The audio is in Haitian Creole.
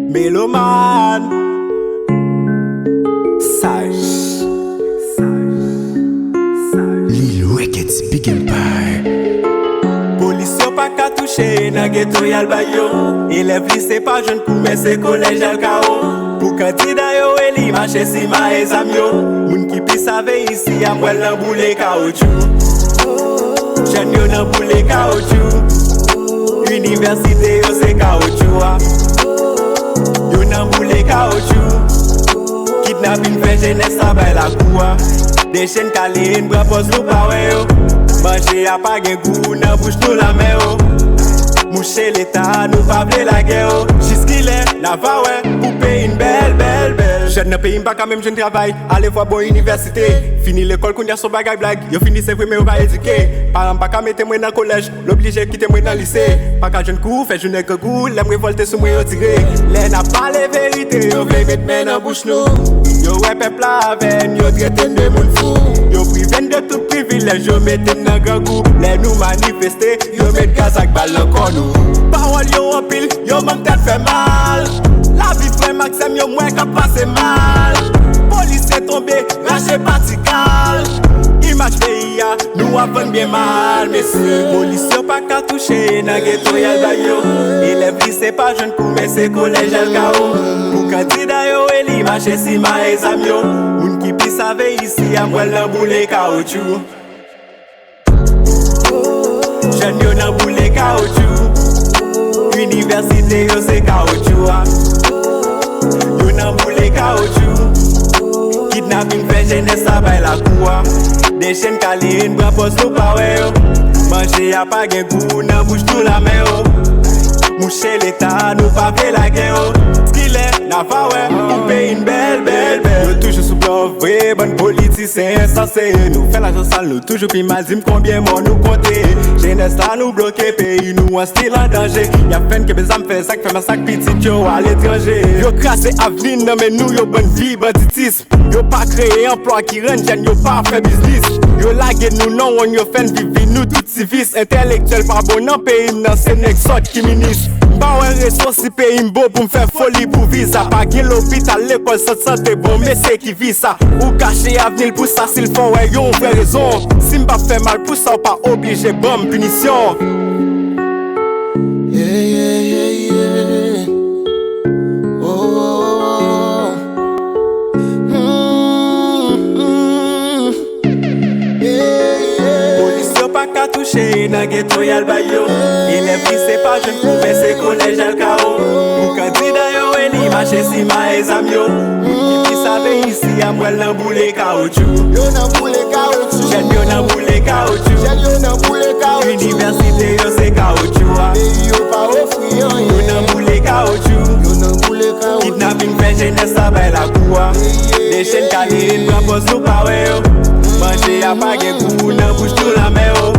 Meloman Sage Lil Records Big Empire. Police yo pa ka touche nan ghetto yal bayo. Élève lycée pas jeune pou mais c'est collège yal kao. Pou candidat yo eli marché si ma exam yo. Moun ki pi save ici a mwen nan boule caoutchouc. Jeune yo nan boule caoutchouc. Université yo c'est caoutchouc. Yo nan boule caoutchouc. Kidnapping fait jeunesse a bay la coua. Des chaînes calées, bras pose nous pa we yo. Manger a pas gen goût, nan bouche nous la main yo. Moucher l'état, nous pa vle la guerre. Jusqu'il est, la va ouais, pour payer une belle. Jeune nan pays m'pa même jeune travail, allez voir bon université. Fini l'école qu'on y a son bagay blague, yo fini c'est vrai mais on va éduquer. Parents pa ka mette moi dans collège, l'obligé quitter moi dans lycée. Pas ka jeune coup, fait journée que goût, l'aime révolter sous moi yo tiré. Les n'a pas les vérités, yo vle mettre main dans bouche nous. Yo ouais peuple la veine, yo traite de moun fou. Yo priven de tout privilège, yo mette nan grand goût. Les nous manifester, yo mette gaz ak balle dans corps nous. Parole yo en pile, yo manque tête fait mal. La vie frère Maxime, yo moins qu'à passer mal. Police est tombé, raché partical. Image pays a, nous avons bien mal, messieurs. Police yo pas qu'à toucher, nan ghetto yal bayo. Élève lycée pas jeune pour mais c'est collège yal kao. Pour candidat yo eli marché si ma exam yo. Moun ki pi save ici a mwen nan boule caoutchouc. Jeune yo nan boule caoutchouc. Université yo c'est caoutchouc. Yo nan boule caoutchouc. Kidnapping fait jeunesse a bay la coua. Des chaînes calées, bras pose nous pa we yo. Manger a pas gen goût, nan bouche nous la main yo. Moucher l'état, nous pa vle la guerre yo. Skil est, na va ouais, pour payer une belle. Yo toujours sous bluff, vrai bon politicien censé. Nous fait l'argent sale, nous toujours pi mal, dim combien mort nous compter. Jeunesse là nous bloquer, pays nous en style en danger. Y'a peine que mes âmes fait sac, fait ma sac petit yo à l'étranger. Yo crassé avenir, non mais nous yo bonne vie, banditisme. Yo pas créé emploi qui rend jeune, yo pas fait business. Yo lagué nous non, on yo fait vivre nous tout civis. Intellectuel pas bon dans pays, non c'est next sort qui ministre. Ba ouais ressources si pays m'beau pour m'faire folie pour visa. Pas gen l'hôpital, l'école, santé bon, mais c'est qui vit ça. Ou cacher avenir pour ça s'il font ouais yon vraie raison. Si m'pa fait mal pour ça, pas obligé bonne punition. Yeah. Oh. Police yo pa ka touche nan ghetto yal bayo. Élève lycée pas jeune pour mais c'est collège yal kao. Pour candidat yo eli marché si ma exam yo. Moun ki pi save ici a mwen nan boule caoutchouc. Yo nan boule caoutchouc. Jeune yo nan boule caoutchouc. Yo nan boule caoutchouc. Université yo c'est caoutchouc. Pays yo pa offri Yo rien. nan boule caoutchouc. Yo nan boule caoutchouc. Kidnapping fait jeunesse a bay la coua. Des chaînes calées, bras pose nous pa we yo. Manger a pas gen goût, nan bouche nous la main yo.